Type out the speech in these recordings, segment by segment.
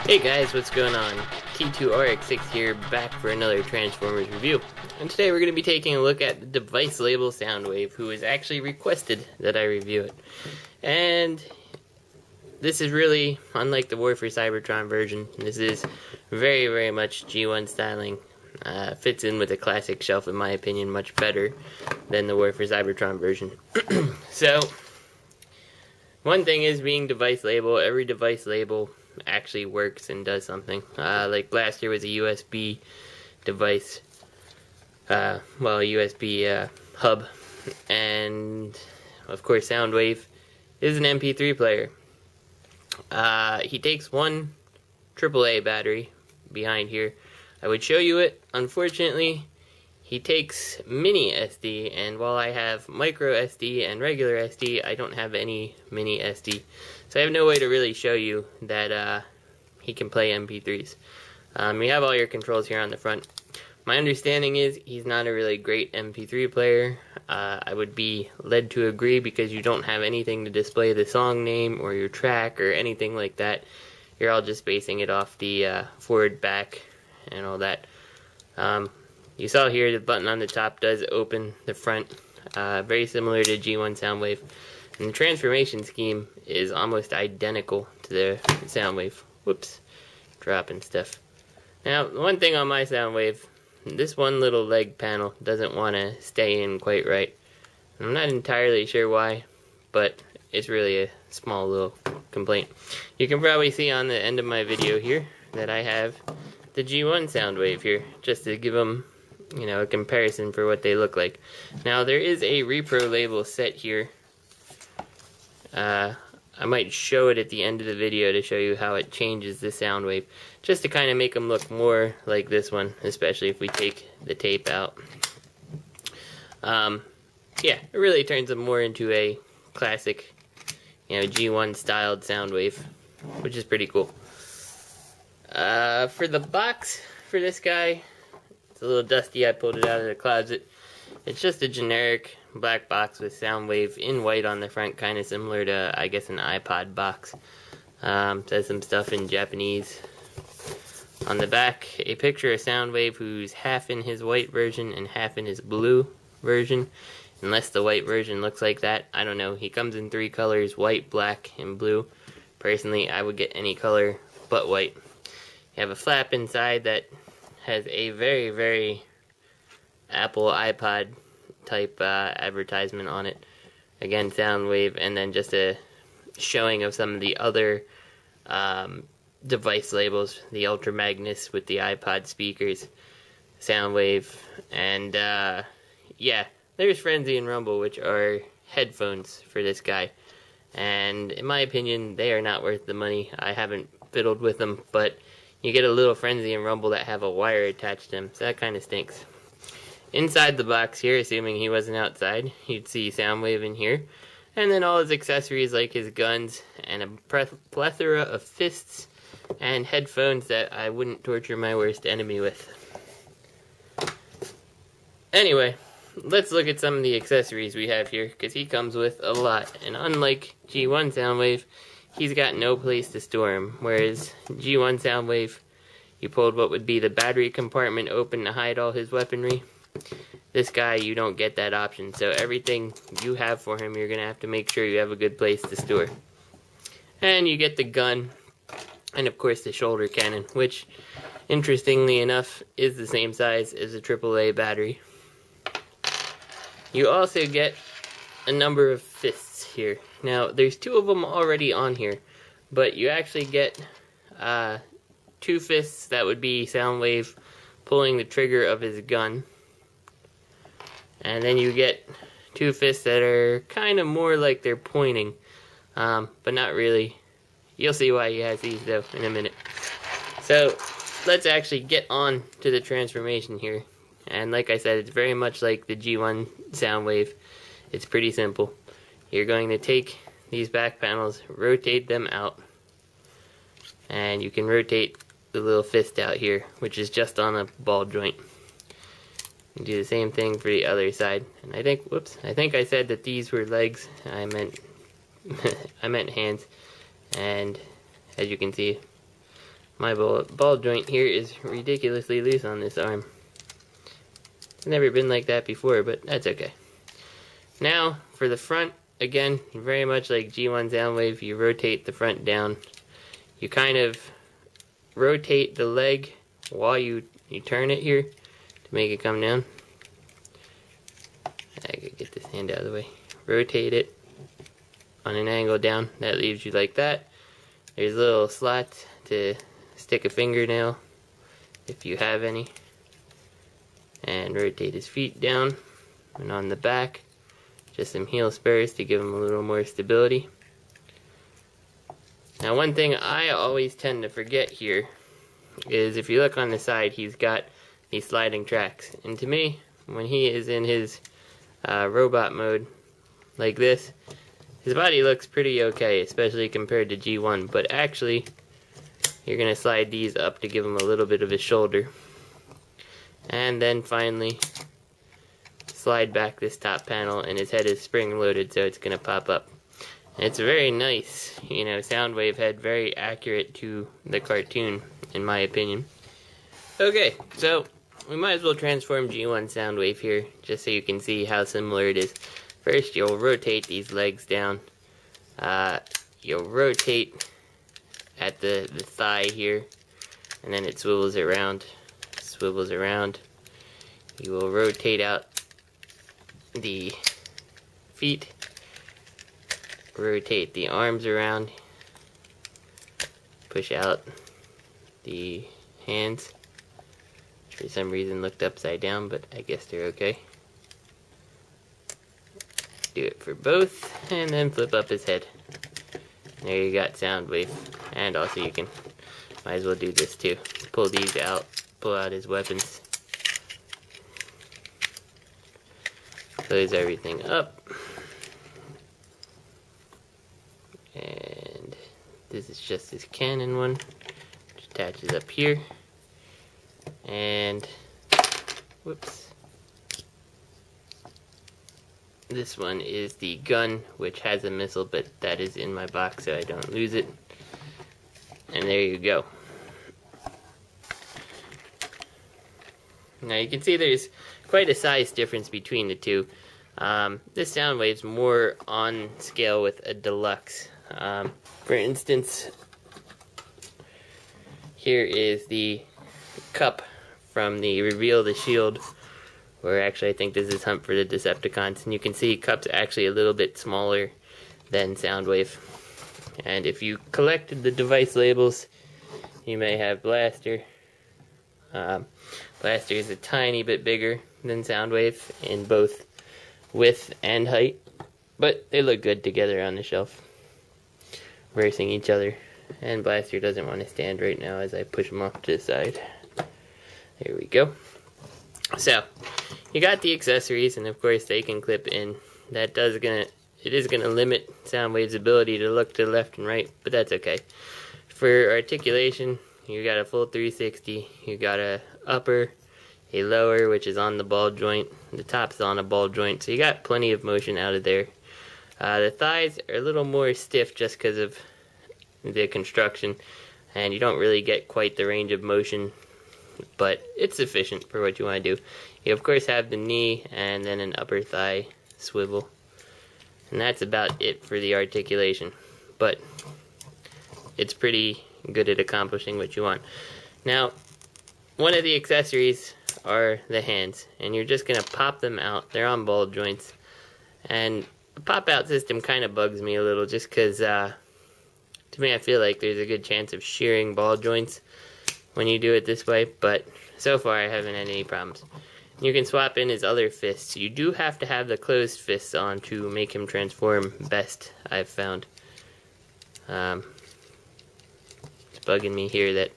Hey guys, what's going on? T2RX6 here, back for another Transformers review. And today we're going to be taking a look at the device label Soundwave, who has actually requested that I review it. And this is really, unlike the War for Cybertron version, this is very, very much G1 styling. Fits in with the classic shelf, in my opinion, much better than the War for Cybertron version. So, one thing is being device label. Every device label actually works and does something. Like last year was a USB device, USB hub, and of course Soundwave is an MP3 player. He takes one AAA battery behind here. I would show you it. Unfortunately, he takes mini SD, and while I have micro SD and regular SD, I don't have any mini SD. So I have no way to really show you that he can play MP3s. You have all your controls here on the front. My understanding is he's not a really great MP3 player. I would be led to agree because you don't have anything to display the song name or your track or anything like that. You're all just basing it off the forward, back, and all that. You saw here the button on the top does open the front, very similar to G1 Soundwave. And the transformation scheme is almost identical to the Soundwave. Whoops, dropping stuff. Now, one thing on my Soundwave, this one little leg panel doesn't want to stay in quite right. I'm not entirely sure why, but it's really a small little complaint. You can probably see on the end of my video here that I have the G1 Soundwave here, just to give them, a comparison for what they look like. Now, there is a Reprolabel set here. I might show it at the end of the video to show you how it changes the Soundwave, just to kind of make them look more like this one, especially if we take the tape out. Yeah, it really turns them more into a classic, G1 styled Soundwave, which is pretty cool. For the box for this guy, it's a little dusty. I pulled it out of the closet. It's just a generic black box with Soundwave in white on the front, kind of similar to, I guess, an iPod box. Says some stuff in Japanese. On the back, a picture of Soundwave who's half in his white version and half in his blue version. Unless the white version looks like that, I don't know. He comes in 3 colors, white, black, and blue. Personally, I would get any color but white. You have a flap inside that has a very, very Apple iPod type advertisement on it. Again, Soundwave, and then just a showing of some of the other device labels. The Ultra Magnus with the iPod speakers, Soundwave, and yeah, there's Frenzy and Rumble, which are headphones for this guy. And in my opinion, they are not worth the money. I haven't fiddled with them, but you get a little Frenzy and Rumble that have a wire attached to them, so that kind of stinks. Inside the box here, assuming he wasn't outside, you'd see Soundwave in here. And then all his accessories like his guns and a plethora of fists and headphones that I wouldn't torture my worst enemy with. Anyway, let's look at some of the accessories we have here, because he comes with a lot. And unlike G1 Soundwave, he's got no place to store him, whereas G1 Soundwave, you pulled what would be the battery compartment open to hide all his weaponry. This guy, you don't get that option, so everything you have for him, you're going to have to make sure you have a good place to store. And you get the gun, and of course the shoulder cannon, which, interestingly enough, is the same size as a AAA battery. You also get a number of fists here. Now, there's 2 of them already on here, but you actually get 2 fists that would be Soundwave pulling the trigger of his gun. And then you get 2 fists that are kind of more like they're pointing, but not really. You'll see why he has these, though, in a minute. So, let's actually get on to the transformation here. And like I said, it's very much like the G1 Soundwave. It's pretty simple. You're going to take these back panels, rotate them out, and you can rotate the little fist out here, which is just on a ball joint. And do the same thing for the other side. And I think I said that these were legs. I meant hands. And as you can see, My ball joint here is ridiculously loose on this arm. It's never been like that before, but that's okay. Now, for the front, again, very much like G1 Soundwave, you rotate the front down. You kind of rotate the leg while you turn it here to make it come down. I could get this hand out of the way. Rotate it on an angle down. That leaves you like that. There's little slots to stick a fingernail if you have any. And rotate his feet down. And on the back, just some heel spurs to give him a little more stability. Now, one thing I always tend to forget here is if you look on the side, he's got these sliding tracks. And to me, when he is in his robot mode like this, his body looks pretty okay, especially compared to G1. But actually, you're going to slide these up to give him a little bit of his shoulder. And then finally, slide back this top panel, and his head is spring loaded, so it's going to pop up. And it's very nice, you know, Soundwave head, very accurate to the cartoon, in my opinion. Okay, so we might as well transform G1 Soundwave here, just so you can see how similar it is. First, you'll rotate these legs down. You'll rotate at the thigh here, and then it swivels around. You will rotate out the feet, rotate the arms around, push out the hands. For some reason looked upside down, but I guess they're okay. Do it for both, and then flip up his head. There you got Soundwave. And also you can, might as well do this too. Pull these out, pull out his weapons. Close everything up. And this is just his cannon one, which attaches up here. And, whoops. This one is the gun, which has a missile, but that is in my box so I don't lose it. And there you go. Now you can see there's quite a size difference between the two. This Soundwave's more on scale with a deluxe. For instance, here is the cup from the Reveal the Shield, where actually I think this is Hunt for the Decepticons, and you can see Cup's actually a little bit smaller than Soundwave. And if you collected the device labels, you may have Blaster. Blaster is a tiny bit bigger than Soundwave in both width and height, but they look good together on the shelf, versing each other. And Blaster doesn't want to stand right now as I push him off to the side. There we go. So, you got the accessories, and of course they can clip in. It is gonna limit Soundwave's ability to look to the left and right, but that's okay. For articulation, you got a full 360. You got a upper, a lower, which is on the ball joint. The top's on a ball joint, so you got plenty of motion out of there. The thighs are a little more stiff just because of the construction, and you don't really get quite the range of motion, but it's sufficient for what you want to do. You of course have the knee and then an upper thigh swivel, and that's about it for the articulation, but it's pretty good at accomplishing what you want. Now, one of the accessories are the hands, and you're just gonna pop them out. They're on ball joints, and the pop out system kind of bugs me a little, just because to me I feel like there's a good chance of shearing ball joints when you do it this way, but so far I haven't had any problems. You can swap in his other fists. You do have to have the closed fists on to make him transform best, I've found. It's bugging me here that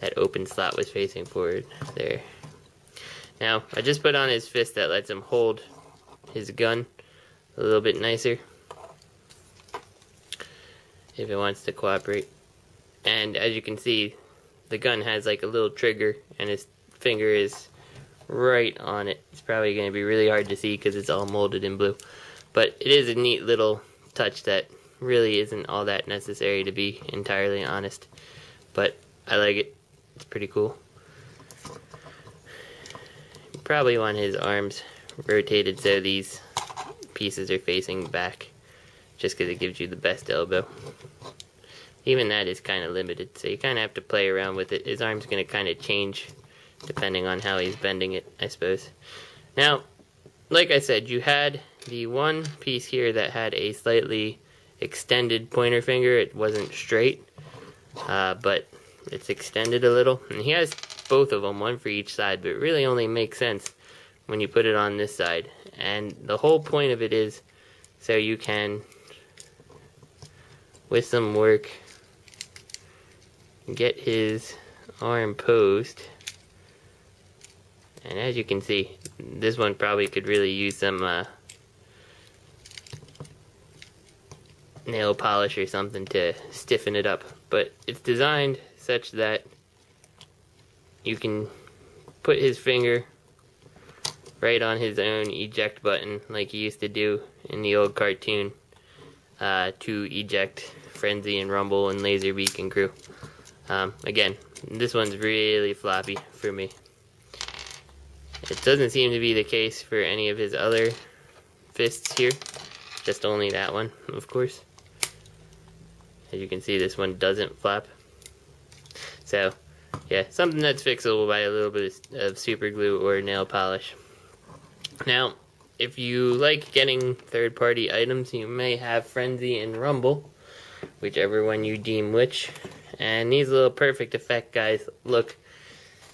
that open slot was facing forward there. Now, I just put on his fist that lets him hold his gun a little bit nicer if it wants to cooperate. And as you can see, the gun has like a little trigger, and his finger is right on it. It's probably going to be really hard to see because it's all molded in blue, but it is a neat little touch that really isn't all that necessary, to be entirely honest. But I like it. It's pretty cool. You probably want his arms rotated so these pieces are facing back, just because it gives you the best elbow. Even that is kind of limited, so you kind of have to play around with it. His arm's going to kind of change depending on how he's bending it, I suppose. Now, like I said, you had the one piece here that had a slightly extended pointer finger. It wasn't straight, but it's extended a little. And he has both of them, one for each side, but it really only makes sense when you put it on this side. And the whole point of it is so you can, with some work, get his arm posed. And as you can see, this one probably could really use some nail polish or something to stiffen it up. But it's designed such that you can put his finger right on his own eject button like he used to do in the old cartoon to eject Frenzy and Rumble and Laserbeak and crew. Again, this one's really floppy for me. It doesn't seem to be the case for any of his other fists here, just only that one, of course. As you can see, this one doesn't flap. So, yeah, something that's fixable by a little bit of super glue or nail polish. Now, if you like getting third-party items, you may have Frenzy and Rumble, whichever one you deem which. And these little perfect effect guys look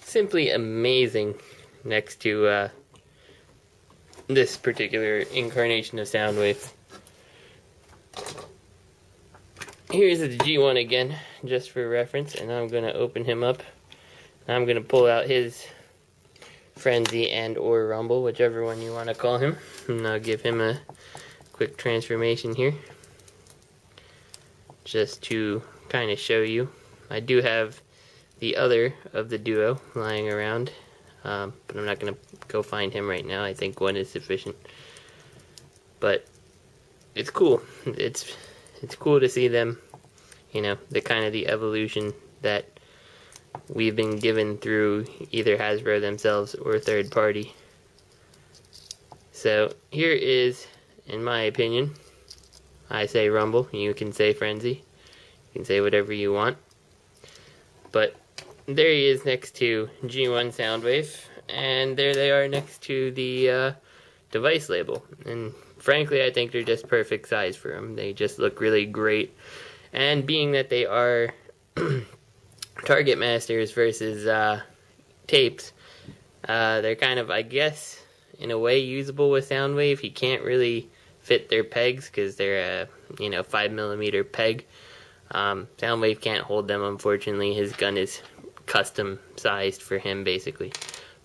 simply amazing next to this particular incarnation of Soundwave. Here's the G1 again, just for reference, and I'm going to open him up. I'm going to pull out his Frenzy and or Rumble, whichever one you want to call him, and I'll give him a quick transformation here, just to kind of show you. I do have the other of the duo lying around, but I'm not going to go find him right now. I think one is sufficient. But it's cool. It's cool to see them, you know, the evolution that we've been given through either Hasbro themselves or third party. So here is, in my opinion, I say Rumble, you can say Frenzy, you can say whatever you want. But there he is next to G1 Soundwave, and there they are next to the device label. And frankly, I think they're just perfect size for them. They just look really great. And being that they are Target Masters versus tapes, they're kind of, I guess, in a way usable with Soundwave. He can't really fit their pegs because they're a 5mm peg. Soundwave can't hold them, unfortunately. His gun is custom sized for him, basically.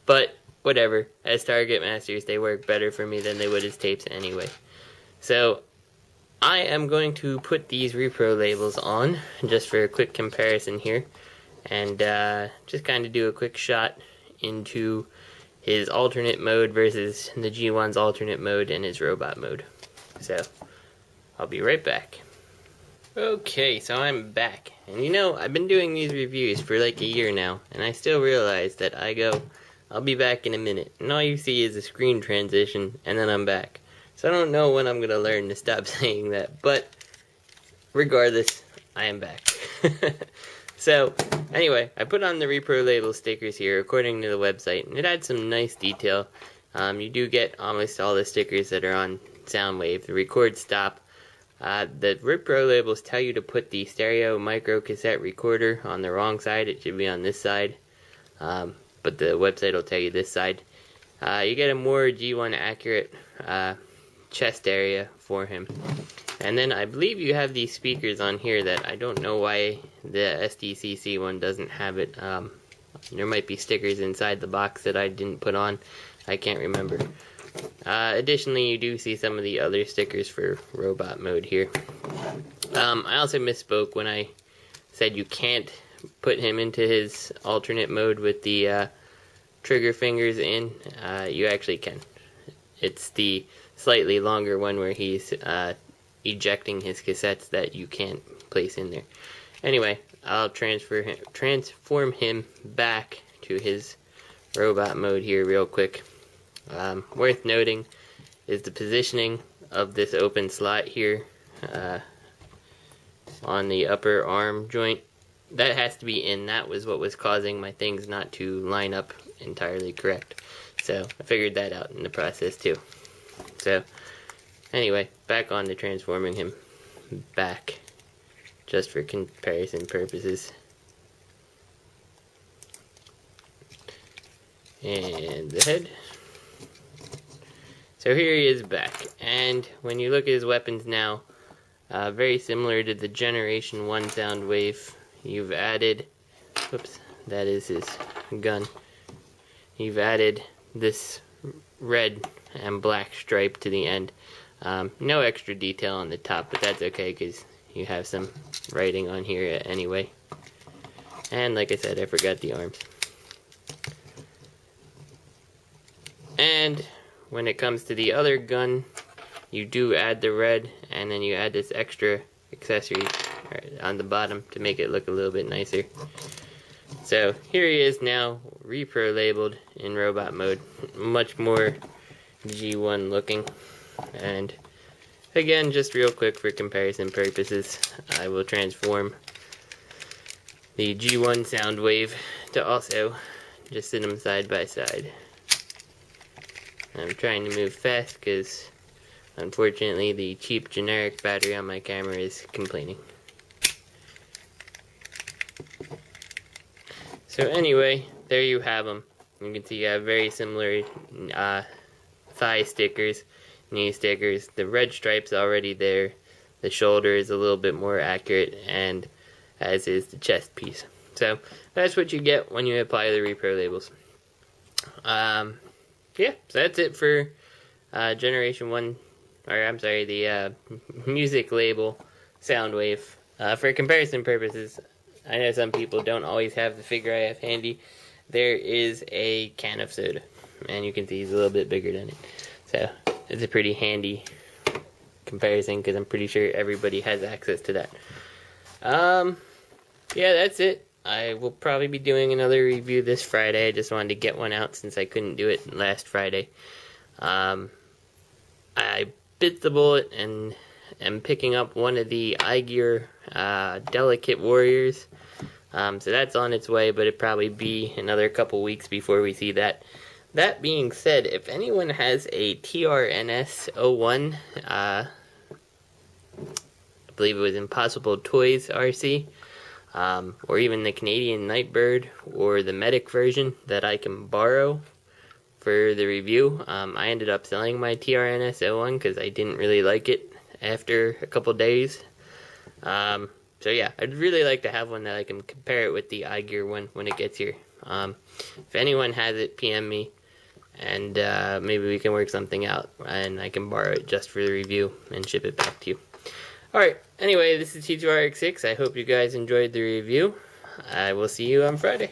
But whatever, as Target Masters, they work better for me than they would as tapes anyway. So I am going to put these Reprolabels on just for a quick comparison here, and just kind of do a quick shot into his alternate mode versus the G1's alternate mode and his robot mode. So I'll be right back. Okay, so I'm back, and I've been doing these reviews for like a year now, and I still realize that I'll be back in a minute, and all you see is a screen transition, and then I'm back. So I don't know when I'm going to learn to stop saying that, but regardless, I am back. So, anyway, I put on the Reprolabel stickers here according to the website, and it had some nice detail. You do get almost all the stickers that are on Soundwave, the record stop. The Reprolabels tell you to put the stereo micro cassette recorder on the wrong side. It should be on this side, but the website will tell you this side. You get a more G1 accurate chest area for him. And then I believe you have these speakers on here that I don't know why the SDCC one doesn't have it. There might be stickers inside the box that I didn't put on. I can't remember. Additionally, you do see some of the other stickers for robot mode here. I also misspoke when I said you can't put him into his alternate mode with the trigger fingers in. You actually can. It's the slightly longer one where he's ejecting his cassettes that you can't place in there. Anyway, I'll transform him back to his robot mode here real quick. Worth noting is the positioning of this open slot here on the upper arm joint. That has to be in. That was what was causing my things not to line up entirely correct. So I figured that out in the process too. So anyway, back on to transforming him back, just for comparison purposes. And the head. So here he is back, and when you look at his weapons now, very similar to the Generation 1 Soundwave, you've added, whoops, that is his gun. You've added this red and black stripe to the end. No extra detail on the top, but that's okay because you have some writing on here anyway. And like I said, I forgot the arms. And when it comes to the other gun, you do add the red, and then you add this extra accessory on the bottom to make it look a little bit nicer. So here he is now, Reprolabeled in robot mode, much more G1 looking. And again, just real quick for comparison purposes, I will transform the G1 Soundwave to also just sit them side by side. I'm trying to move fast because unfortunately the cheap generic battery on my camera is complaining. So anyway, there you have them. You can see I have very similar thigh stickers, knee stickers. The red stripe's already there. The shoulder is a little bit more accurate, and as is the chest piece. So that's what you get when you apply the Reprolabels. Yeah, so that's it for Generation 1, or I'm sorry, the music label Soundwave. For comparison purposes, I know some people don't always have the figure I have handy. There is a can of soda, and you can see he's a little bit bigger than it. So it's a pretty handy comparison because I'm pretty sure everybody has access to that. Yeah, that's it. I will probably be doing another review this Friday. I just wanted to get one out since I couldn't do it last Friday. I bit the bullet and am picking up one of the iGear Delicate Warriors. So that's on its way, but it'll probably be another couple weeks before we see that. That being said, if anyone has a TRNS01, I believe it was Impossible Toys RC, or even the Canadian Nightbird or the Medic version that I can borrow for the review. I ended up selling my TRNS01 because I didn't really like it after a couple days. So yeah, I'd really like to have one that I can compare it with the iGear one when it gets here. If anyone has it, PM me, and maybe we can work something out, and I can borrow it just for the review and ship it back to you. Alright, anyway, this is T2RX6. I hope you guys enjoyed the review. I will see you on Friday.